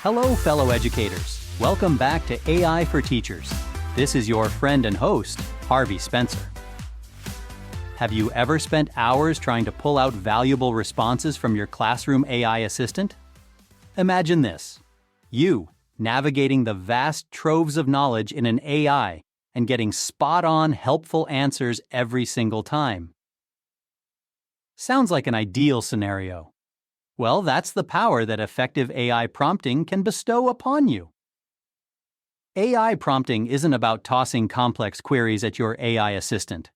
Hello, fellow educators. Welcome back to AI for Teachers. This is your friend and host, Harvey Spencer. Have you ever spent hours trying to pull out valuable responses from your classroom AI assistant? Imagine this: you navigating the vast troves of knowledge in an AI and getting spot-on, helpful answers every single time. Sounds like an ideal scenario. Well, that's the power that effective AI prompting can bestow upon you. AI prompting isn't about tossing complex queries at your AI assistant.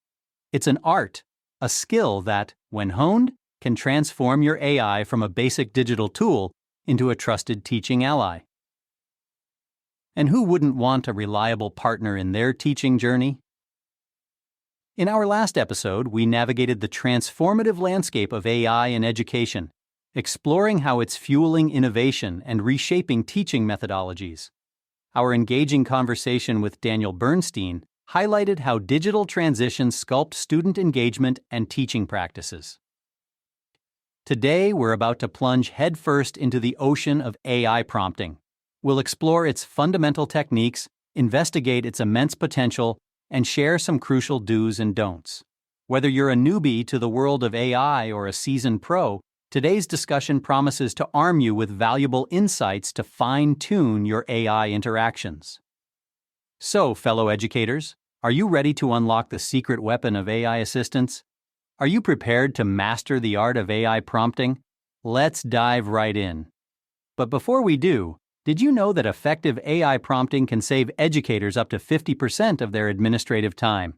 It's an art, a skill that, when honed, can transform your AI from a basic digital tool into a trusted teaching ally. And who wouldn't want a reliable partner in their teaching journey? In our last episode, we navigated the transformative landscape of AI in education, exploring how it's fueling innovation and reshaping teaching methodologies. Our engaging conversation with Daniel Bernstein highlighted how digital transitions sculpt student engagement and teaching practices. Today, we're about to plunge headfirst into the ocean of AI prompting. We'll explore its fundamental techniques, investigate its immense potential, and share some crucial do's and don'ts. Whether you're a newbie to the world of AI or a seasoned pro, today's discussion promises to arm you with valuable insights to fine-tune your AI interactions. So, fellow educators, are you ready to unlock the secret weapon of AI assistance? Are you prepared to master the art of AI prompting? Let's dive right in. But before we do, did you know that effective AI prompting can save educators up to 50% of their administrative time?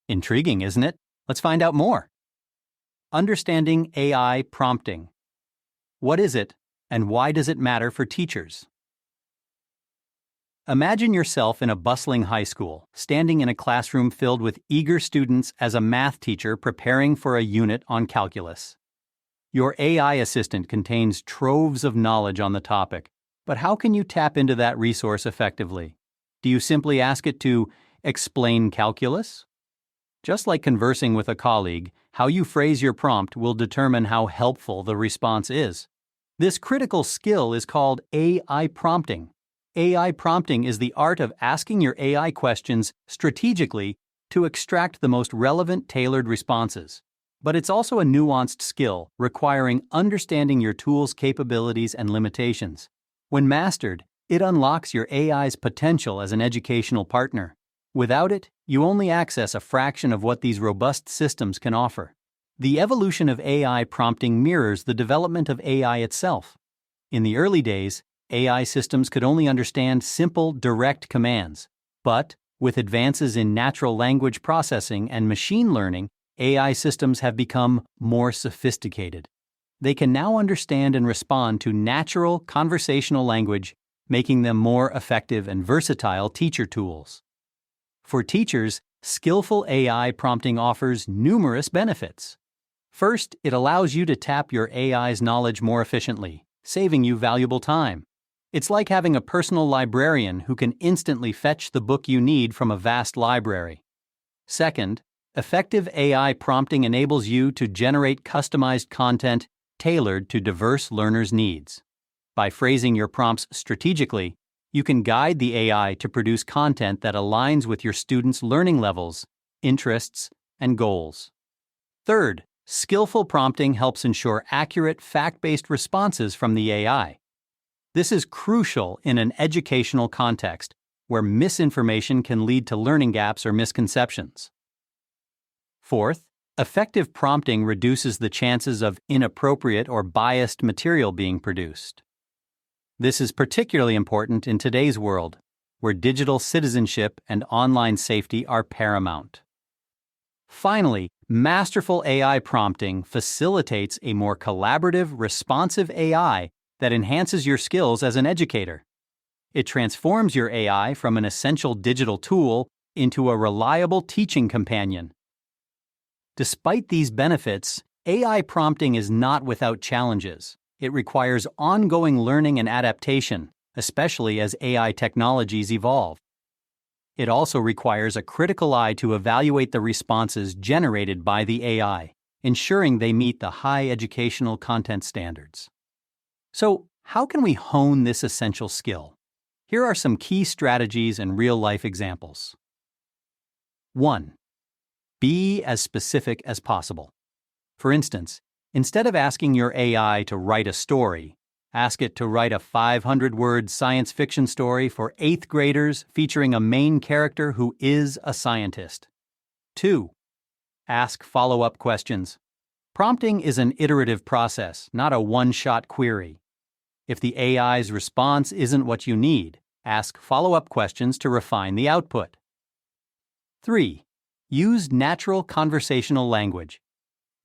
Intriguing, isn't it? Let's find out more. Understanding AI prompting. What is it, and why does it matter for teachers? Imagine yourself in a bustling high school, standing in a classroom filled with eager students as a math teacher preparing for a unit on calculus. Your AI assistant contains troves of knowledge on the topic, but how can you tap into that resource effectively? Do you simply ask it to explain calculus? Just like conversing with a colleague, how you phrase your prompt will determine how helpful the response is. This critical skill is called AI prompting. AI prompting is the art of asking your AI questions strategically to extract the most relevant, tailored responses. But it's also a nuanced skill requiring understanding your tool's capabilities and limitations. When mastered, it unlocks your AI's potential as an educational partner. Without it, you only access a fraction of what these robust systems can offer. The evolution of AI prompting mirrors the development of AI itself. In the early days, AI systems could only understand simple, direct commands. But, with advances in natural language processing and machine learning, AI systems have become more sophisticated. They can now understand and respond to natural, conversational language, making them more effective and versatile teacher tools. For teachers, skillful AI prompting offers numerous benefits. First, it allows you to tap your AI's knowledge more efficiently, saving you valuable time. It's like having a personal librarian who can instantly fetch the book you need from a vast library. Second, effective AI prompting enables you to generate customized content tailored to diverse learners' needs. By phrasing your prompts strategically, you can guide the AI to produce content that aligns with your students' learning levels, interests, and goals. Third, skillful prompting helps ensure accurate, fact-based responses from the AI. This is crucial in an educational context where misinformation can lead to learning gaps or misconceptions. Fourth, effective prompting reduces the chances of inappropriate or biased material being produced. This is particularly important in today's world, where digital citizenship and online safety are paramount. Finally, masterful AI prompting facilitates a more collaborative, responsive AI that enhances your skills as an educator. It transforms your AI from an essential digital tool into a reliable teaching companion. Despite these benefits, AI prompting is not without challenges. It requires ongoing learning and adaptation, especially as AI technologies evolve. It also requires a critical eye to evaluate the responses generated by the AI, ensuring they meet the high educational content standards. So, how can we hone this essential skill? Here are some key strategies and real-life examples. 1. Be as specific as possible. For instance, instead of asking your AI to write a story, ask it to write a 500-word science fiction story for 8th graders featuring a main character who is a scientist. 2. Ask follow-up questions. Prompting is an iterative process, not a one-shot query. If the AI's response isn't what you need, ask follow-up questions to refine the output. 3. Use natural conversational language.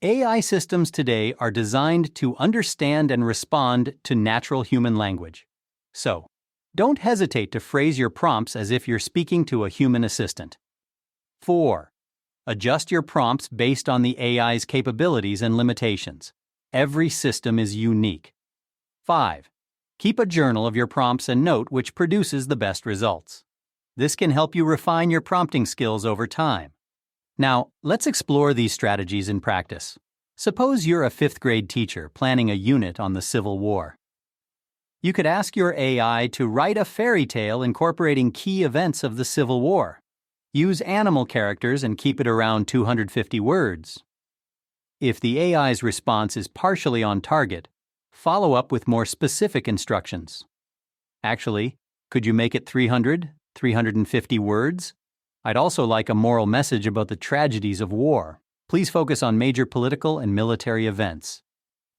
AI systems today are designed to understand and respond to natural human language. So, don't hesitate to phrase your prompts as if you're speaking to a human assistant. 4. Adjust your prompts based on the AI's capabilities and limitations. Every system is unique. 5. Keep a journal of your prompts and note which produces the best results. This can help you refine your prompting skills over time. Now, let's explore these strategies in practice. Suppose you're a 5th grade teacher planning a unit on the Civil War. You could ask your AI to write a fairy tale incorporating key events of the Civil War. Use animal characters and keep it around 250 words. If the AI's response is partially on target, follow up with more specific instructions. Actually, could you make it 350 words? I'd also like a moral message about the tragedies of war. Please focus on major political and military events.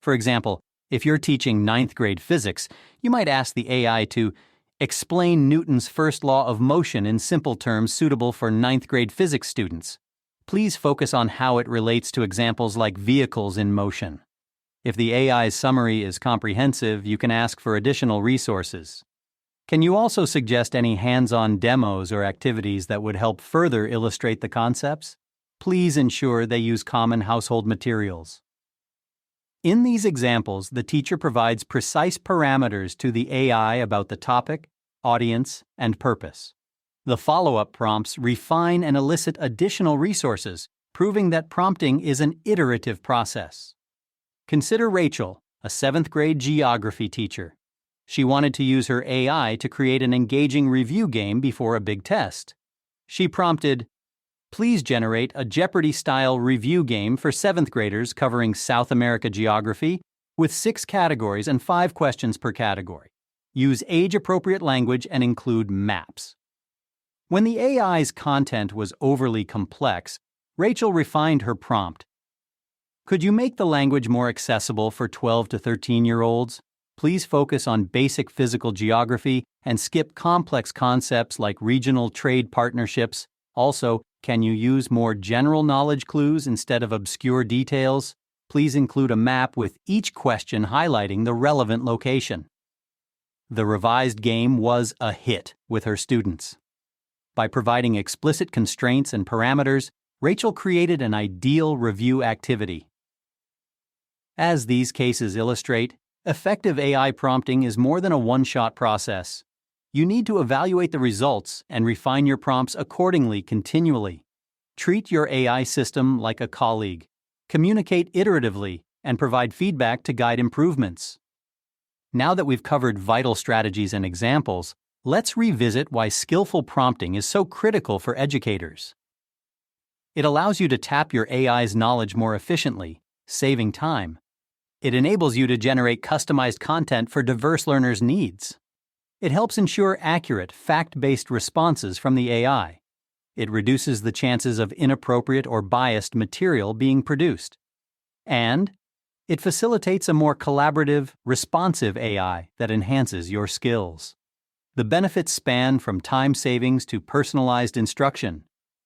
For example, if you're teaching 9th grade physics, you might ask the AI to explain Newton's first law of motion in simple terms suitable for 9th grade physics students. Please focus on how it relates to examples like vehicles in motion. If the AI's summary is comprehensive, you can ask for additional resources. Can you also suggest any hands-on demos or activities that would help further illustrate the concepts? Please ensure they use common household materials. In these examples, the teacher provides precise parameters to the AI about the topic, audience, and purpose. The follow-up prompts refine and elicit additional resources, proving that prompting is an iterative process. Consider Rachel, a 7th grade geography teacher. She wanted to use her AI to create an engaging review game before a big test. She prompted, "Please generate a Jeopardy-style review game for 7th graders covering South America geography with 6 categories and 5 questions per category. Use age-appropriate language and include maps." When the AI's content was overly complex, Rachel refined her prompt. "Could you make the language more accessible for 12 to 13-year-olds? Please focus on basic physical geography and skip complex concepts like regional trade partnerships. Also, can you use more general knowledge clues instead of obscure details? Please include a map with each question highlighting the relevant location." The revised game was a hit with her students. By providing explicit constraints and parameters, Rachel created an ideal review activity. As these cases illustrate, effective AI prompting is more than a one-shot process. You need to evaluate the results and refine your prompts accordingly continually. Treat your AI system like a colleague. Communicate iteratively and provide feedback to guide improvements. Now that we've covered vital strategies and examples, let's revisit why skillful prompting is so critical for educators. It allows you to tap your AI's knowledge more efficiently, saving time. It enables you to generate customized content for diverse learners' needs. It helps ensure accurate, fact-based responses from the AI. It reduces the chances of inappropriate or biased material being produced. And it facilitates a more collaborative, responsive AI that enhances your skills. The benefits span from time savings to personalized instruction.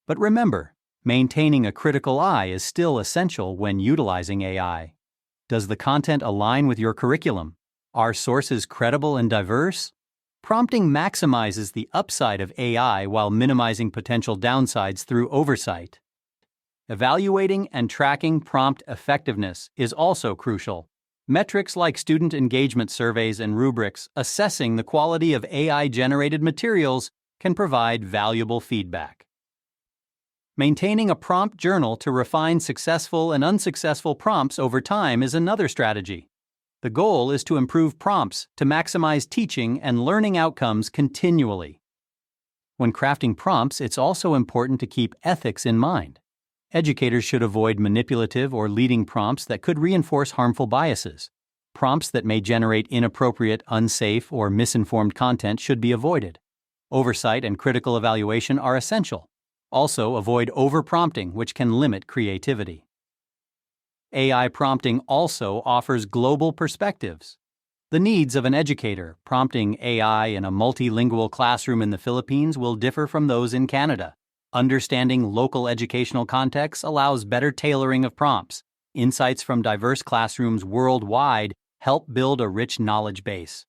But remember, maintaining a critical eye is still essential when utilizing AI. Does the content align with your curriculum? Are sources credible and diverse? Prompting maximizes the upside of AI while minimizing potential downsides through oversight. Evaluating and tracking prompt effectiveness is also crucial. Metrics like student engagement surveys and rubrics assessing the quality of AI-generated materials can provide valuable feedback. Maintaining a prompt journal to refine successful and unsuccessful prompts over time is another strategy. The goal is to improve prompts to maximize teaching and learning outcomes continually. When crafting prompts, it's also important to keep ethics in mind. Educators should avoid manipulative or leading prompts that could reinforce harmful biases. Prompts that may generate inappropriate, unsafe, or misinformed content should be avoided. Oversight and critical evaluation are essential. Also, avoid over-prompting, which can limit creativity. AI prompting also offers global perspectives. The needs of an educator prompting AI in a multilingual classroom in the Philippines will differ from those in Canada. Understanding local educational contexts allows better tailoring of prompts. Insights from diverse classrooms worldwide help build a rich knowledge base.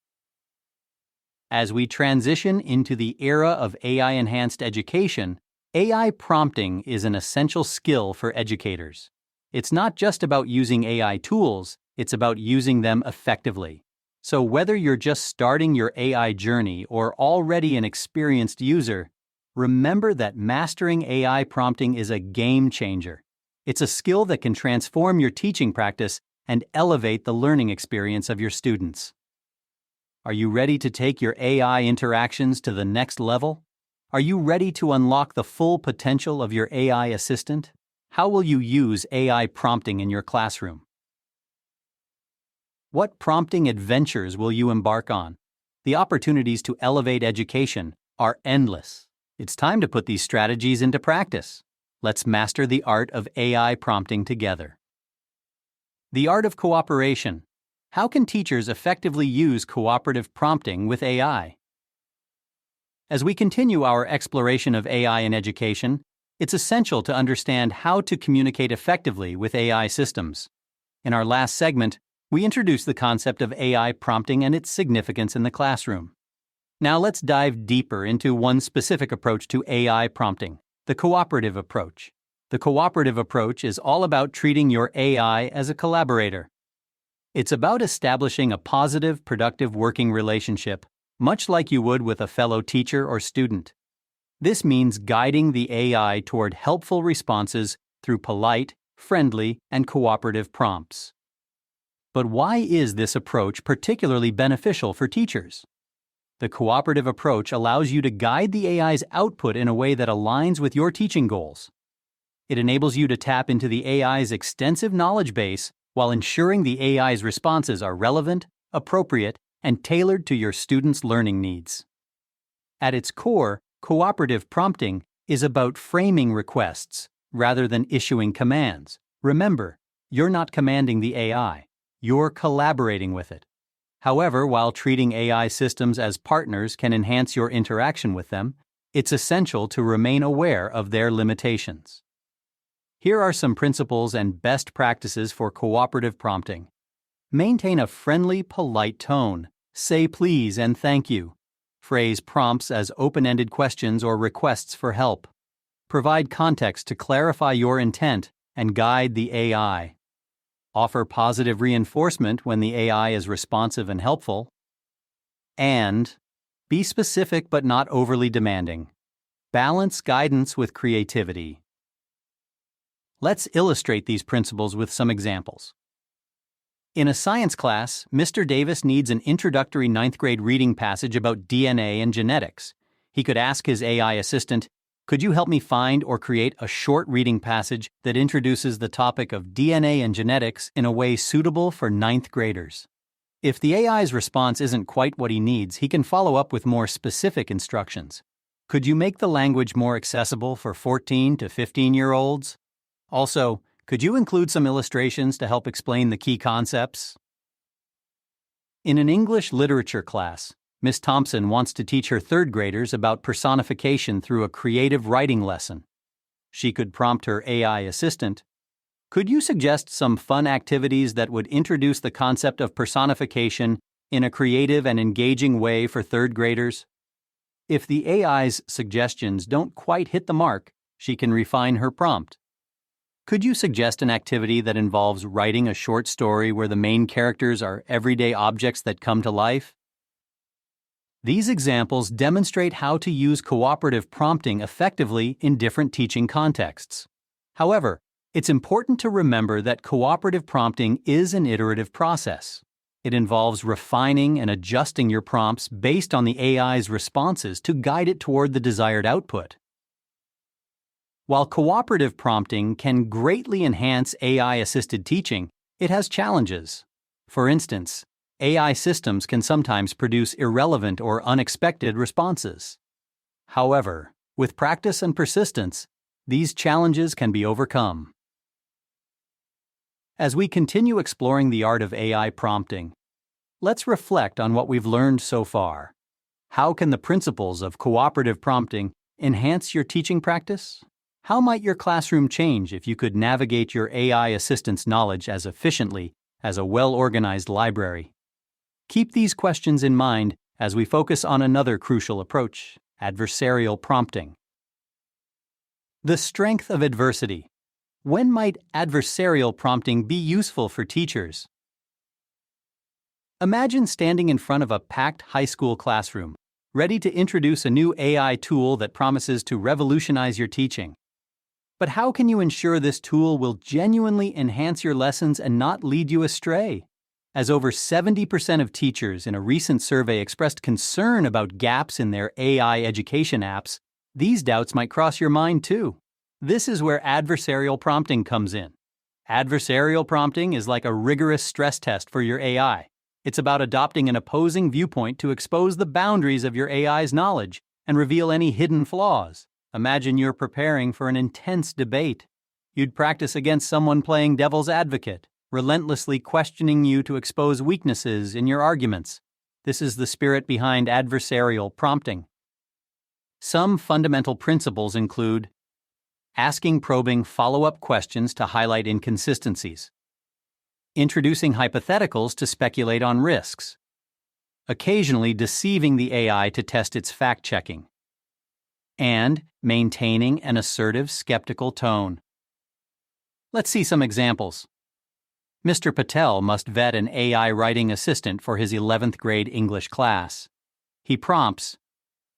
As we transition into the era of AI-enhanced education, AI prompting is an essential skill for educators. It's not just about using AI tools, it's about using them effectively. So whether you're just starting your AI journey or already an experienced user, remember that mastering AI prompting is a game changer. It's a skill that can transform your teaching practice and elevate the learning experience of your students. Are you ready to take your AI interactions to the next level? Are you ready to unlock the full potential of your AI assistant? How will you use AI prompting in your classroom? What prompting adventures will you embark on? The opportunities to elevate education are endless. It's time to put these strategies into practice. Let's master the art of AI prompting together. The art of cooperation. How can teachers effectively use cooperative prompting with AI? As we continue our exploration of AI in education, it's essential to understand how to communicate effectively with AI systems. In our last segment, we introduced the concept of AI prompting and its significance in the classroom. Now let's dive deeper into one specific approach to AI prompting, the cooperative approach. The cooperative approach is all about treating your AI as a collaborator. It's about establishing a positive, productive working relationship, much like you would with a fellow teacher or student. This means guiding the AI toward helpful responses through polite, friendly, and cooperative prompts. But why is this approach particularly beneficial for teachers? The cooperative approach allows you to guide the AI's output in a way that aligns with your teaching goals. It enables you to tap into the AI's extensive knowledge base while ensuring the AI's responses are relevant, appropriate, and tailored to your students' learning needs. At its core, cooperative prompting is about framing requests rather than issuing commands. Remember, you're not commanding the AI, you're collaborating with it. However, while treating AI systems as partners can enhance your interaction with them, it's essential to remain aware of their limitations. Here are some principles and best practices for cooperative prompting. Maintain a friendly, polite tone. Say please and thank you. Phrase prompts as open-ended questions or requests for help. Provide context to clarify your intent and guide the AI. Offer positive reinforcement when the AI is responsive and helpful. And be specific but not overly demanding. Balance guidance with creativity. Let's illustrate these principles with some examples. In a science class, Mr. Davis needs an introductory 9th grade reading passage about DNA and genetics. He could ask his AI assistant, "Could you help me find or create a short reading passage that introduces the topic of DNA and genetics in a way suitable for 9th graders?" If the AI's response isn't quite what he needs, he can follow up with more specific instructions. Could you make the language more accessible for 14 to 15-year-olds? Also, could you include some illustrations to help explain the key concepts? In an English literature class, Miss Thompson wants to teach her 3rd graders about personification through a creative writing lesson. She could prompt her AI assistant, "Could you suggest some fun activities that would introduce the concept of personification in a creative and engaging way for 3rd graders?" If the AI's suggestions don't quite hit the mark, she can refine her prompt. Could you suggest an activity that involves writing a short story where the main characters are everyday objects that come to life? These examples demonstrate how to use cooperative prompting effectively in different teaching contexts. However, it's important to remember that cooperative prompting is an iterative process. It involves refining and adjusting your prompts based on the AI's responses to guide it toward the desired output. While cooperative prompting can greatly enhance AI-assisted teaching, it has challenges. For instance, AI systems can sometimes produce irrelevant or unexpected responses. However, with practice and persistence, these challenges can be overcome. As we continue exploring the art of AI prompting, let's reflect on what we've learned so far. How can the principles of cooperative prompting enhance your teaching practice? How might your classroom change if you could navigate your AI assistant's knowledge as efficiently as a well-organized library? Keep these questions in mind as we focus on another crucial approach, adversarial prompting. The strength of adversity. When might adversarial prompting be useful for teachers? Imagine standing in front of a packed high school classroom, ready to introduce a new AI tool that promises to revolutionize your teaching. But how can you ensure this tool will genuinely enhance your lessons and not lead you astray? As over 70% of teachers in a recent survey expressed concern about gaps in their AI education apps, these doubts might cross your mind too. This is where adversarial prompting comes in. Adversarial prompting is like a rigorous stress test for your AI. It's about adopting an opposing viewpoint to expose the boundaries of your AI's knowledge and reveal any hidden flaws. Imagine you're preparing for an intense debate. You'd practice against someone playing devil's advocate, relentlessly questioning you to expose weaknesses in your arguments. This is the spirit behind adversarial prompting. Some fundamental principles include asking probing follow-up questions to highlight inconsistencies, introducing hypotheticals to speculate on risks, occasionally deceiving the AI to test its fact-checking, and maintaining an assertive, skeptical tone. Let's see some examples. Mr. Patel must vet an AI writing assistant for his 11th grade English class. He prompts,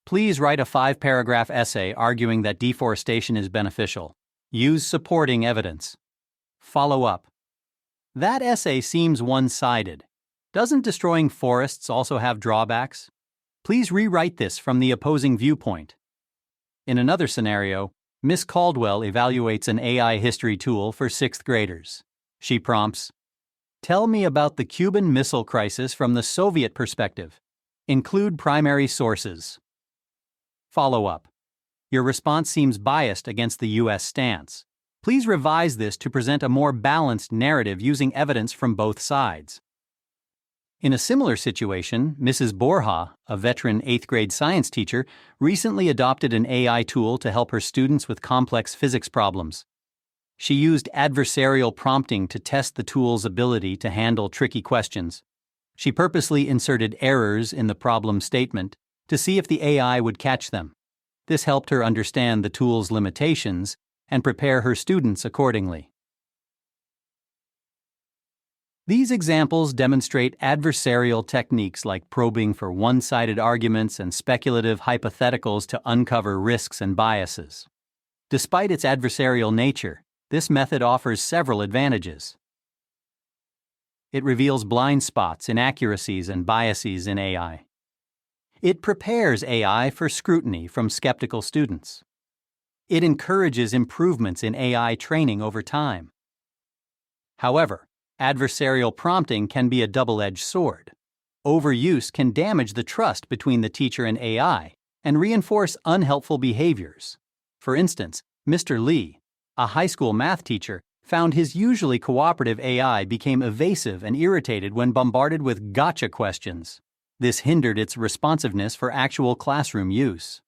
"Please write a 5-paragraph essay arguing that deforestation is beneficial. Use supporting evidence." Follow up. That essay seems one-sided. Doesn't destroying forests also have drawbacks? Please rewrite this from the opposing viewpoint. In another scenario, Miss Caldwell evaluates an AI history tool for 6th graders. She prompts, "Tell me about the Cuban Missile Crisis from the Soviet perspective. Include primary sources." Follow up. Your response seems biased against the U.S. stance. Please revise this to present a more balanced narrative using evidence from both sides. In a similar situation, Mrs. Borja, a veteran 8th grade science teacher, recently adopted an AI tool to help her students with complex physics problems. She used adversarial prompting to test the tool's ability to handle tricky questions. She purposely inserted errors in the problem statement to see if the AI would catch them. This helped her understand the tool's limitations and prepare her students accordingly. These examples demonstrate adversarial techniques like probing for one-sided arguments and speculative hypotheticals to uncover risks and biases. Despite its adversarial nature, this method offers several advantages. It reveals blind spots, inaccuracies, and biases in AI. It prepares AI for scrutiny from skeptical students. It encourages improvements in AI training over time. However, adversarial prompting can be a double-edged sword. Overuse can damage the trust between the teacher and AI and reinforce unhelpful behaviors. For instance, Mr. Lee, a high school math teacher, found his usually cooperative AI became evasive and irritated when bombarded with gotcha questions. This hindered its responsiveness for actual classroom use.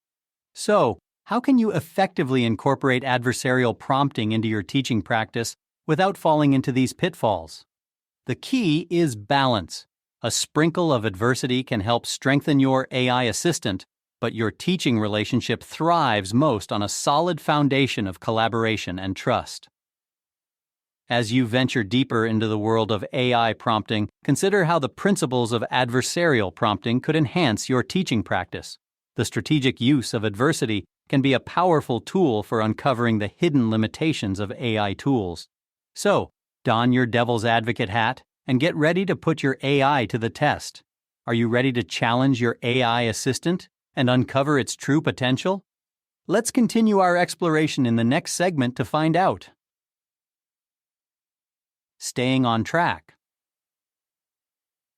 So, how can you effectively incorporate adversarial prompting into your teaching practice without falling into these pitfalls? The key is balance. A sprinkle of adversity can help strengthen your AI assistant, but your teaching relationship thrives most on a solid foundation of collaboration and trust. As you venture deeper into the world of AI prompting, consider how the principles of adversarial prompting could enhance your teaching practice. The strategic use of adversity can be a powerful tool for uncovering the hidden limitations of AI tools. So, don your devil's advocate hat, and get ready to put your AI to the test. Are you ready to challenge your AI assistant and uncover its true potential? Let's continue our exploration in the next segment to find out. Staying on track.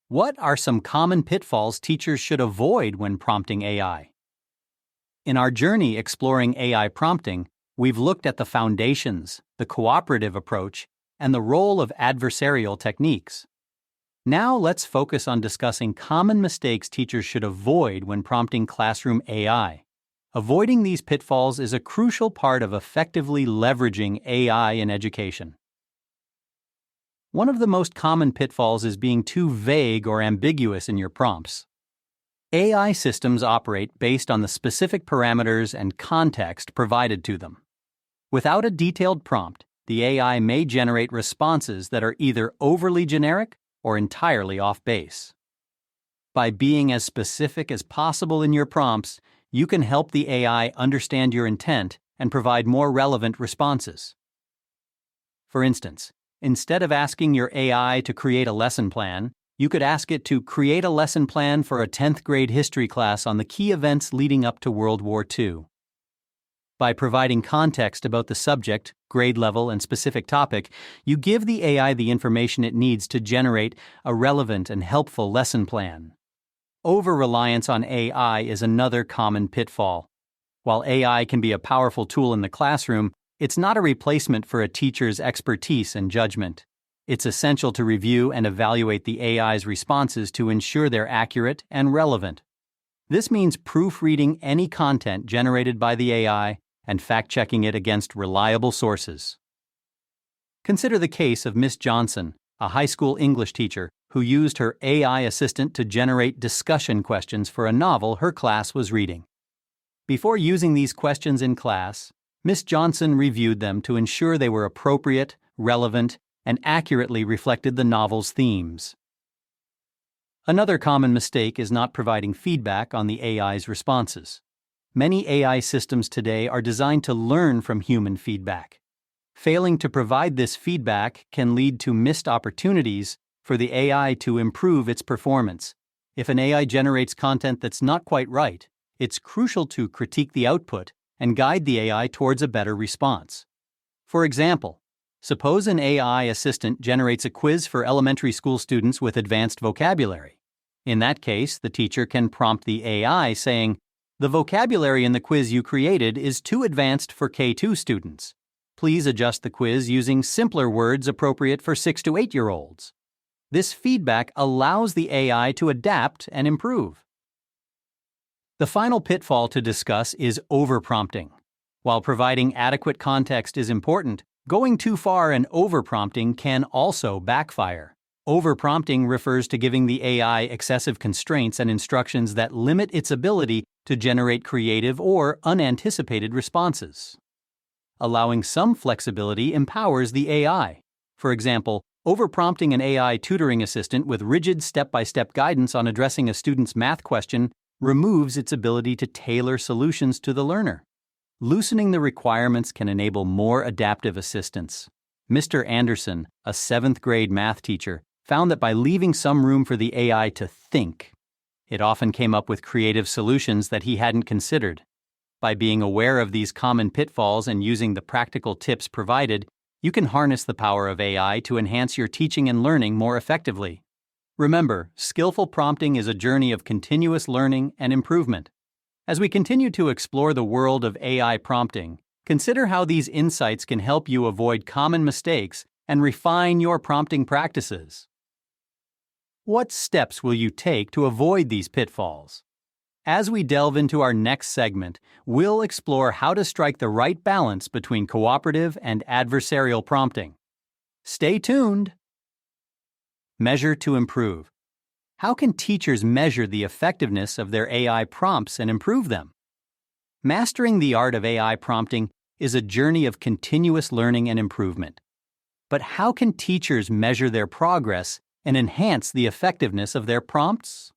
What are some common pitfalls teachers should avoid when prompting AI? In our journey exploring AI prompting, we've looked at the foundations, the cooperative approach, and the role of adversarial techniques. Now let's focus on discussing common mistakes teachers should avoid when prompting classroom AI. Avoiding these pitfalls is a crucial part of effectively leveraging AI in education. One of the most common pitfalls is being too vague or ambiguous in your prompts. AI systems operate based on the specific parameters and context provided to them. Without a detailed prompt, the AI may generate responses that are either overly generic or entirely off base. By being as specific as possible in your prompts, you can help the AI understand your intent and provide more relevant responses. For instance, instead of asking your AI to create a lesson plan, you could ask it to create a lesson plan for a 10th grade history class on the key events leading up to World War II. By providing context about the subject, grade level, and specific topic, you give the AI the information it needs to generate a relevant and helpful lesson plan. Over-reliance on AI is another common pitfall. While AI can be a powerful tool in the classroom, it's not a replacement for a teacher's expertise and judgment. It's essential to review and evaluate the AI's responses to ensure they're accurate and relevant. This means proofreading any content generated by the AI and fact-checking it against reliable sources. Consider the case of Miss Johnson, a high school English teacher who used her AI assistant to generate discussion questions for a novel her class was reading. Before using these questions in class, Miss Johnson reviewed them to ensure they were appropriate, relevant, and accurately reflected the novel's themes. Another common mistake is not providing feedback on the AI's responses. Many AI systems today are designed to learn from human feedback. Failing to provide this feedback can lead to missed opportunities for the AI to improve its performance. If an AI generates content that's not quite right, it's crucial to critique the output and guide the AI towards a better response. For example, suppose an AI assistant generates a quiz for elementary school students with advanced vocabulary. In that case, the teacher can prompt the AI saying, "The vocabulary in the quiz you created is too advanced for K2 students. Please adjust the quiz using simpler words appropriate for 6 to 8-year-olds. This feedback allows the AI to adapt and improve. The final pitfall to discuss is overprompting. While providing adequate context is important, going too far and overprompting can also backfire. Overprompting refers to giving the AI excessive constraints and instructions that limit its ability to generate creative or unanticipated responses. Allowing some flexibility empowers the AI. For example, overprompting an AI tutoring assistant with rigid step-by-step guidance on addressing a student's math question removes its ability to tailor solutions to the learner. Loosening the requirements can enable more adaptive assistance. Mr. Anderson, a 7th grade math teacher, found that by leaving some room for the AI to think, it often came up with creative solutions that he hadn't considered. By being aware of these common pitfalls and using the practical tips provided, you can harness the power of AI to enhance your teaching and learning more effectively. Remember, skillful prompting is a journey of continuous learning and improvement. As we continue to explore the world of AI prompting, consider how these insights can help you avoid common mistakes and refine your prompting practices. What steps will you take to avoid these pitfalls? As we delve into our next segment, we'll explore how to strike the right balance between cooperative and adversarial prompting. Stay tuned! Measure to improve. How can teachers measure the effectiveness of their AI prompts and improve them? Mastering the art of AI prompting is a journey of continuous learning and improvement. But how can teachers measure their progress and enhance the effectiveness of their prompts?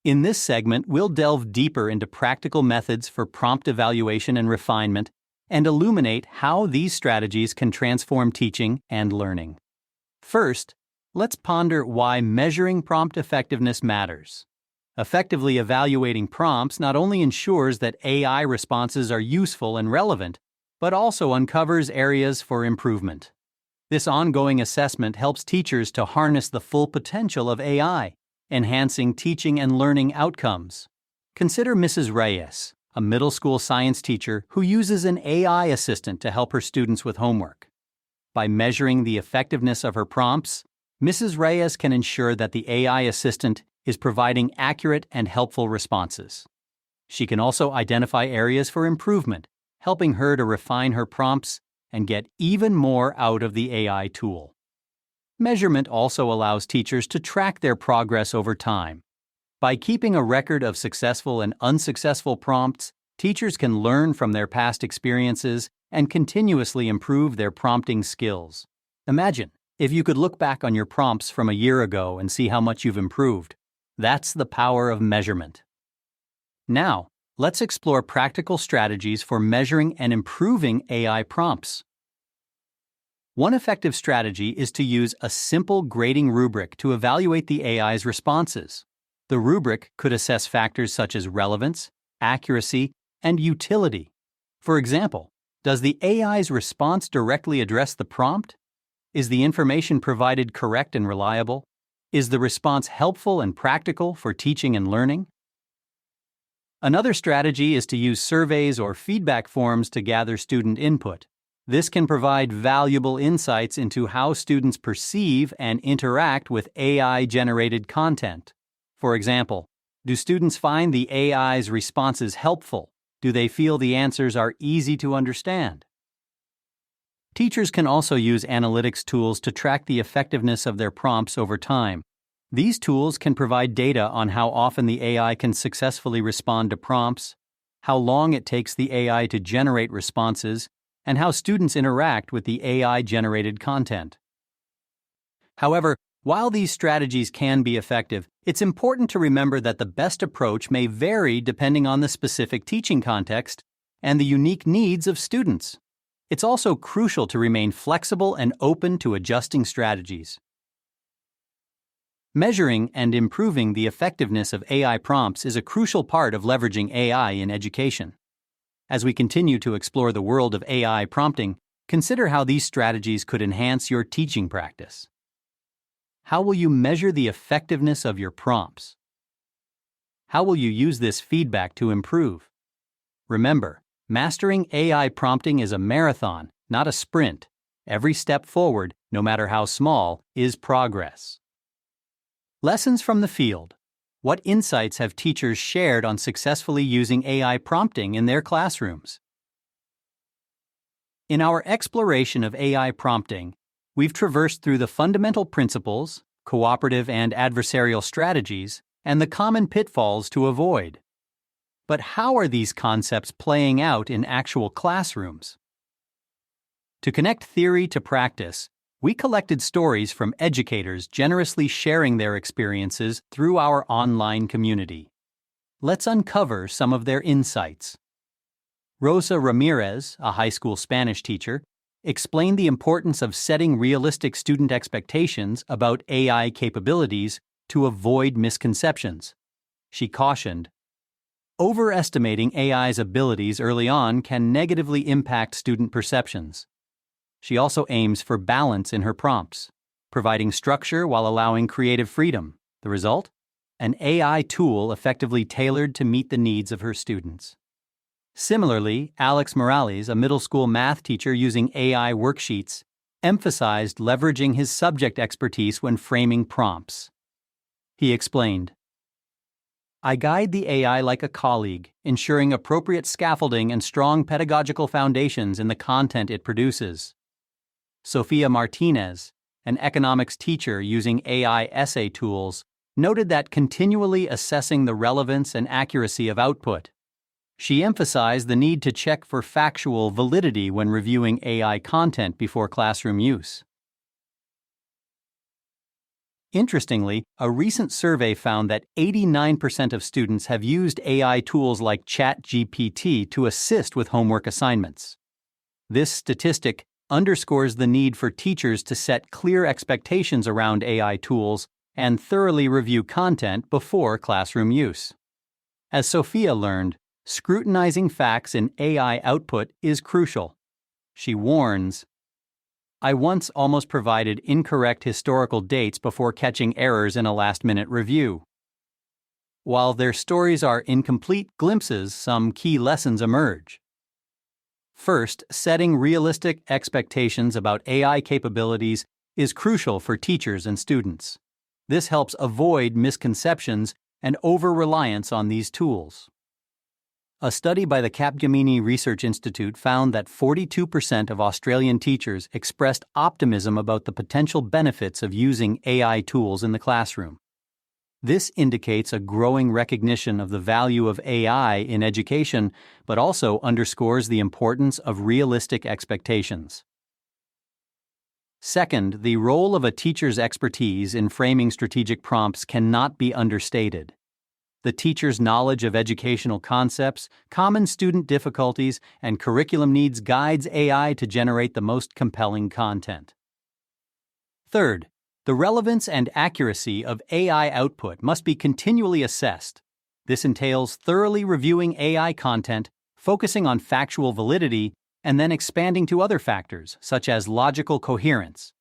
In this segment, we'll delve deeper into practical methods for prompt evaluation and refinement and illuminate how these strategies can transform teaching and learning. First, let's ponder why measuring prompt effectiveness matters. Effectively evaluating prompts not only ensures that AI responses are useful and relevant, but also uncovers areas for improvement. This ongoing assessment helps teachers to harness the full potential of AI, enhancing teaching and learning outcomes. Consider Mrs. Reyes, a middle school science teacher who uses an AI assistant to help her students with homework. By measuring the effectiveness of her prompts, Mrs. Reyes can ensure that the AI assistant is providing accurate and helpful responses. She can also identify areas for improvement, helping her to refine her prompts and get even more out of the AI tool. Measurement also allows teachers to track their progress over time. By keeping a record of successful and unsuccessful prompts, teachers can learn from their past experiences and continuously improve their prompting skills. Imagine if you could look back on your prompts from a year ago and see how much you've improved. That's the power of measurement. Now, let's explore practical strategies for measuring and improving AI prompts. One effective strategy is to use a simple grading rubric to evaluate the AI's responses. The rubric could assess factors such as relevance, accuracy, and utility. For example, does the AI's response directly address the prompt? Is the information provided correct and reliable? Is the response helpful and practical for teaching and learning? Another strategy is to use surveys or feedback forms to gather student input. This can provide valuable insights into how students perceive and interact with AI-generated content. For example, do students find the AI's responses helpful? Do they feel the answers are easy to understand? Teachers can also use analytics tools to track the effectiveness of their prompts over time. These tools can provide data on how often the AI can successfully respond to prompts, how long it takes the AI to generate responses, and how students interact with the AI-generated content. However, while these strategies can be effective, it's important to remember that the best approach may vary depending on the specific teaching context and the unique needs of students. It's also crucial to remain flexible and open to adjusting strategies. Measuring and improving the effectiveness of AI prompts is a crucial part of leveraging AI in education. As we continue to explore the world of AI prompting, consider how these strategies could enhance your teaching practice. How will you measure the effectiveness of your prompts? How will you use this feedback to improve? Remember, mastering AI prompting is a marathon, not a sprint. Every step forward, no matter how small, is progress. Lessons from the field. What insights have teachers shared on successfully using AI prompting in their classrooms? In our exploration of AI prompting, we've traversed through the fundamental principles, cooperative and adversarial strategies, and the common pitfalls to avoid. But how are these concepts playing out in actual classrooms? To connect theory to practice, we collected stories from educators generously sharing their experiences through our online community. Let's uncover some of their insights. Rosa Ramirez, a high school Spanish teacher, explained the importance of setting realistic student expectations about AI capabilities to avoid misconceptions. She cautioned, "Overestimating AI's abilities early on can negatively impact student perceptions." She also aims for balance in her prompts, providing structure while allowing creative freedom. The result? An AI tool effectively tailored to meet the needs of her students. Similarly, Alex Morales, a middle school math teacher using AI worksheets, emphasized leveraging his subject expertise when framing prompts. He explained, "I guide the AI like a colleague, ensuring appropriate scaffolding and strong pedagogical foundations in the content it produces." Sofia Martinez, an economics teacher using AI essay tools, noted that continually assessing the relevance and accuracy of output. She emphasized the need to check for factual validity when reviewing AI content before classroom use. Interestingly, a recent survey found that 89% of students have used AI tools like ChatGPT to assist with homework assignments. This statistic underscores the need for teachers to set clear expectations around AI tools and thoroughly review content before classroom use. As Sophia learned, scrutinizing facts in AI output is crucial. She warns, "I once almost provided incorrect historical dates before catching errors in a last-minute review." While their stories are incomplete glimpses, some key lessons emerge. First, setting realistic expectations about AI capabilities is crucial for teachers and students. This helps avoid misconceptions and over-reliance on these tools. A study by the Capgemini Research Institute found that 42% of Australian teachers expressed optimism about the potential benefits of using AI tools in the classroom. This indicates a growing recognition of the value of AI in education, but also underscores the importance of realistic expectations. Second, the role of a teacher's expertise in framing strategic prompts cannot be understated. The teacher's knowledge of educational concepts, common student difficulties, and curriculum needs guides AI to generate the most compelling content. Third, the relevance and accuracy of AI output must be continually assessed. This entails thoroughly reviewing AI content, focusing on factual validity, and then expanding to other factors, such as logical coherence.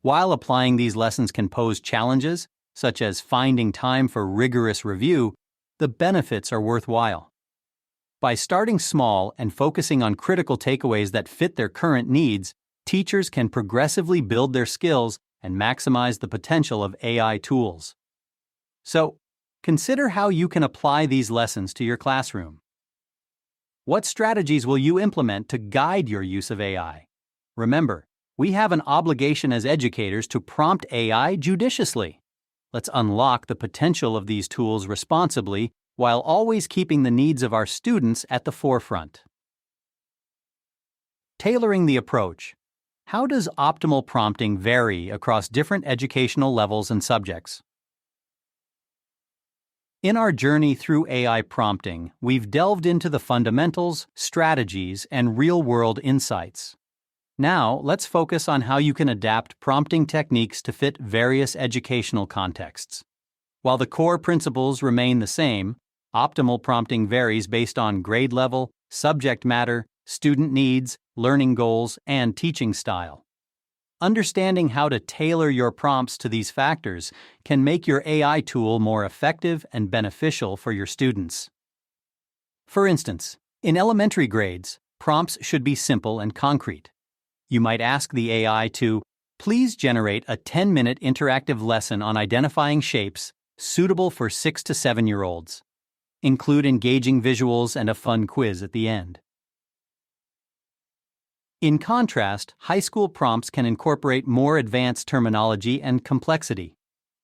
While applying these lessons can pose challenges, such as finding time for rigorous review, the benefits are worthwhile. By starting small and focusing on critical takeaways that fit their current needs, teachers can progressively build their skills and maximize the potential of AI tools. So, consider how you can apply these lessons to your classroom. What strategies will you implement to guide your use of AI? Remember, we have an obligation as educators to prompt AI judiciously. Let's unlock the potential of these tools responsibly while always keeping the needs of our students at the forefront. Tailoring the approach. How does optimal prompting vary across different educational levels and subjects? In our journey through AI prompting, we've delved into the fundamentals, strategies, and real-world insights. Now, let's focus on how you can adapt prompting techniques to fit various educational contexts. While the core principles remain the same, optimal prompting varies based on grade level, subject matter, student needs, learning goals, and teaching style. Understanding how to tailor your prompts to these factors can make your AI tool more effective and beneficial for your students. For instance, in elementary grades, prompts should be simple and concrete. You might ask the AI to, "Please generate a 10-minute interactive lesson on identifying shapes suitable for 6 to 7-year-olds. Include engaging visuals and a fun quiz at the end." In contrast, high school prompts can incorporate more advanced terminology and complexity.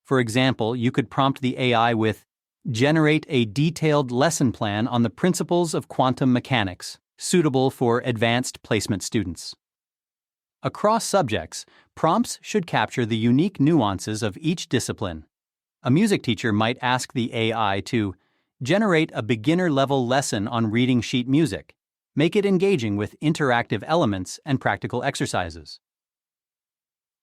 For example, you could prompt the AI with, "Generate a detailed lesson plan on the principles of quantum mechanics, suitable for advanced placement students." Across subjects, prompts should capture the unique nuances of each discipline. A music teacher might ask the AI to generate a beginner-level lesson on reading sheet music. Make it engaging with interactive elements and practical exercises.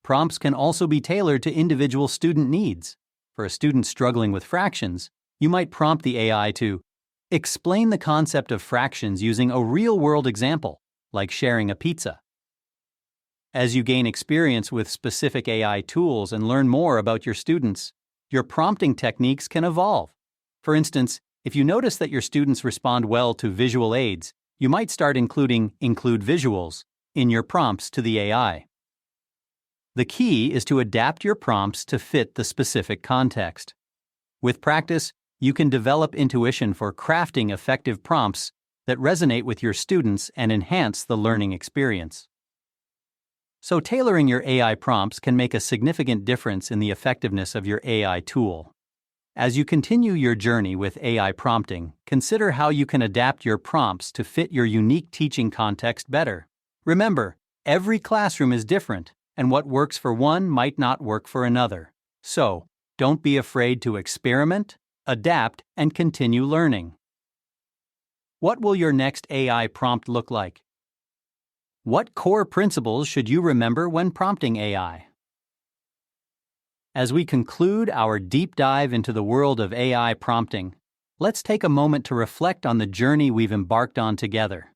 Prompts can also be tailored to individual student needs. For a student struggling with fractions, you might prompt the AI to explain the concept of fractions using a real-world example, like sharing a pizza. As you gain experience with specific AI tools and learn more about your students, your prompting techniques can evolve. For instance, if you notice that your students respond well to visual aids, you might start including "include visuals" in your prompts to the AI. The key is to adapt your prompts to fit the specific context. With practice, you can develop intuition for crafting effective prompts that resonate with your students and enhance the learning experience. So, tailoring your AI prompts can make a significant difference in the effectiveness of your AI tool. As you continue your journey with AI prompting, consider how you can adapt your prompts to fit your unique teaching context better. Remember, every classroom is different, and what works for one might not work for another. So, don't be afraid to experiment, adapt, and continue learning. What will your next AI prompt look like? What core principles should you remember when prompting AI? As we conclude our deep dive into the world of AI prompting, let's take a moment to reflect on the journey we've embarked on together.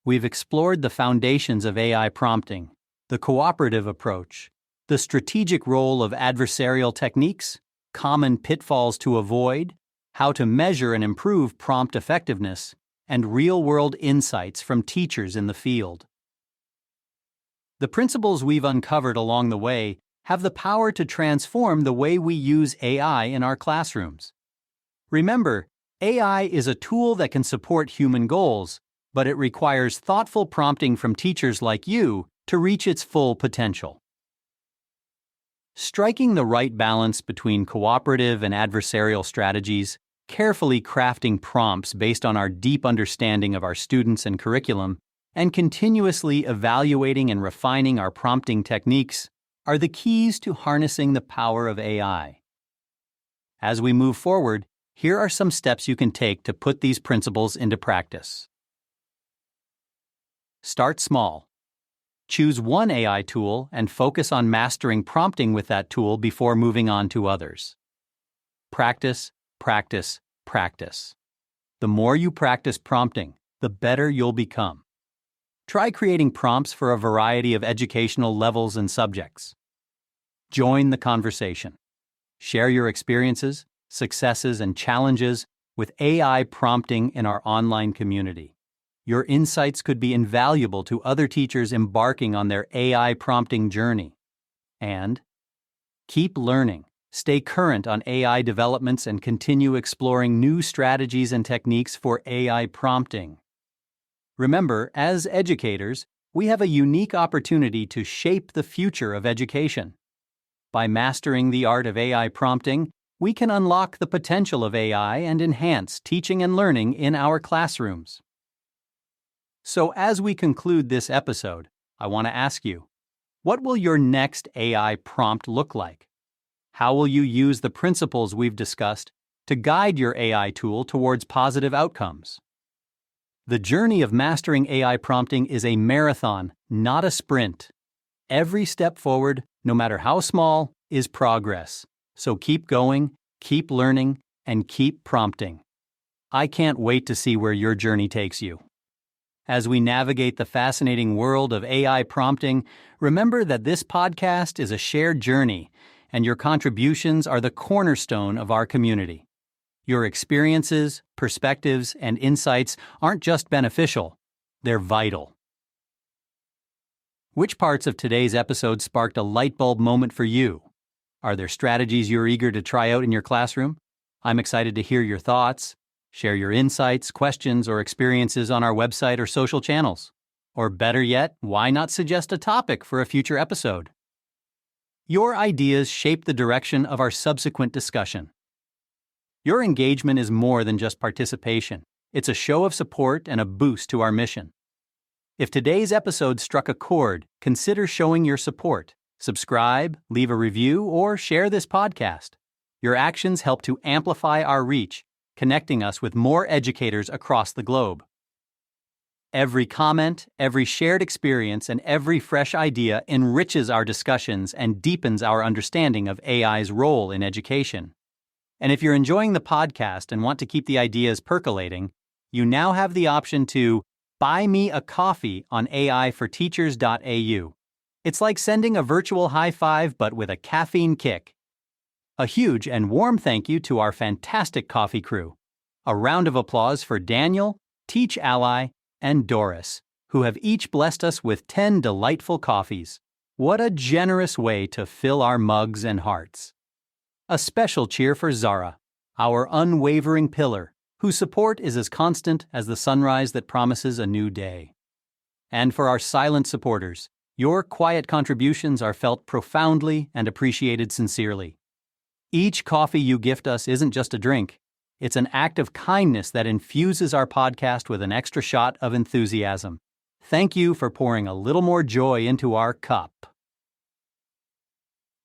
We've explored the foundations of AI prompting, the cooperative approach, the strategic role of adversarial techniques, common pitfalls to avoid, how to measure and improve prompt effectiveness, and real-world insights from teachers in the field. The principles we've uncovered along the way have the power to transform the way we use AI in our classrooms. Remember, AI is a tool that can support human goals, but it requires thoughtful prompting from teachers like you to reach its full potential. Striking the right balance between cooperative and adversarial strategies, carefully crafting prompts based on our deep understanding of our students and curriculum, and continuously evaluating and refining our prompting techniques are the keys to harnessing the power of AI. As we move forward, here are some steps you can take to put these principles into practice. Start small. Choose one AI tool and focus on mastering prompting with that tool before moving on to others. Practice, practice, practice. The more you practice prompting, the better you'll become. Try creating prompts for a variety of educational levels and subjects. Join the conversation. Share your experiences, successes, and challenges with AI prompting in our online community. Your insights could be invaluable to other teachers embarking on their AI prompting journey. And keep learning. Stay current on AI developments and continue exploring new strategies and techniques for AI prompting. Remember, as educators, we have a unique opportunity to shape the future of education. By mastering the art of AI prompting, we can unlock the potential of AI and enhance teaching and learning in our classrooms. So as we conclude this episode, I want to ask you, what will your next AI prompt look like? How will you use the principles we've discussed to guide your AI tool towards positive outcomes? The journey of mastering AI prompting is a marathon, not a sprint. Every step forward, no matter how small, is progress. So keep going, keep learning, and keep prompting. I can't wait to see where your journey takes you. As we navigate the fascinating world of AI prompting, remember that this podcast is a shared journey, and your contributions are the cornerstone of our community. Your experiences, perspectives, and insights aren't just beneficial, they're vital. Which parts of today's episode sparked a light bulb moment for you? Are there strategies you're eager to try out in your classroom? I'm excited to hear your thoughts. Share your insights, questions, or experiences on our website or social channels. Or better yet, why not suggest a topic for a future episode? Your ideas shape the direction of our subsequent discussion. Your engagement is more than just participation. It's a show of support and a boost to our mission. If today's episode struck a chord, consider showing your support. Subscribe, leave a review, or share this podcast. Your actions help to amplify our reach, connecting us with more educators across the globe. Every comment, every shared experience, and every fresh idea enriches our discussions and deepens our understanding of AI's role in education. And if you're enjoying the podcast and want to keep the ideas percolating, you now have the option to buy me a coffee on aiforteachers.au. It's like sending a virtual high five but with a caffeine kick. A huge and warm thank you to our fantastic coffee crew. A round of applause for Daniel, Teach Ally, and Doris, who have each blessed us with 10 delightful coffees. What a generous way to fill our mugs and hearts. A special cheer for Zara, our unwavering pillar, whose support is as constant as the sunrise that promises a new day. And for our silent supporters, your quiet contributions are felt profoundly and appreciated sincerely. Each coffee you gift us isn't just a drink. It's an act of kindness that infuses our podcast with an extra shot of enthusiasm. Thank you for pouring a little more joy into our cup.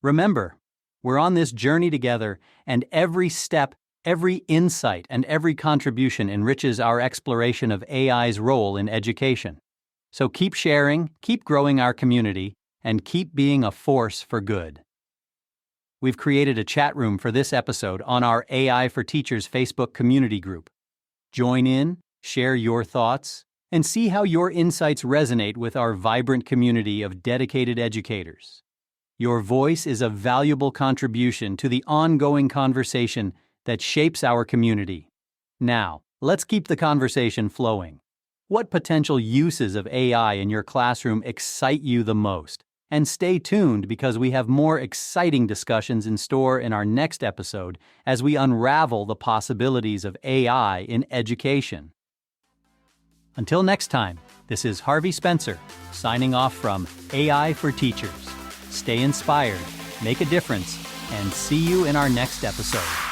Remember, we're on this journey together, and every step, every insight, and every contribution enriches our exploration of AI's role in education. So keep sharing, keep growing our community, and keep being a force for good. We've created a chat room for this episode on our AI for Teachers Facebook community group. Join in, share your thoughts, and see how your insights resonate with our vibrant community of dedicated educators. Your voice is a valuable contribution to the ongoing conversation that shapes our community. Now, let's keep the conversation flowing. What potential uses of AI in your classroom excite you the most? And stay tuned because we have more exciting discussions in store in our next episode as we unravel the possibilities of AI in education. Until next time, this is Harvey Spencer, signing off from AI for Teachers. Stay inspired, make a difference, and see you in our next episode.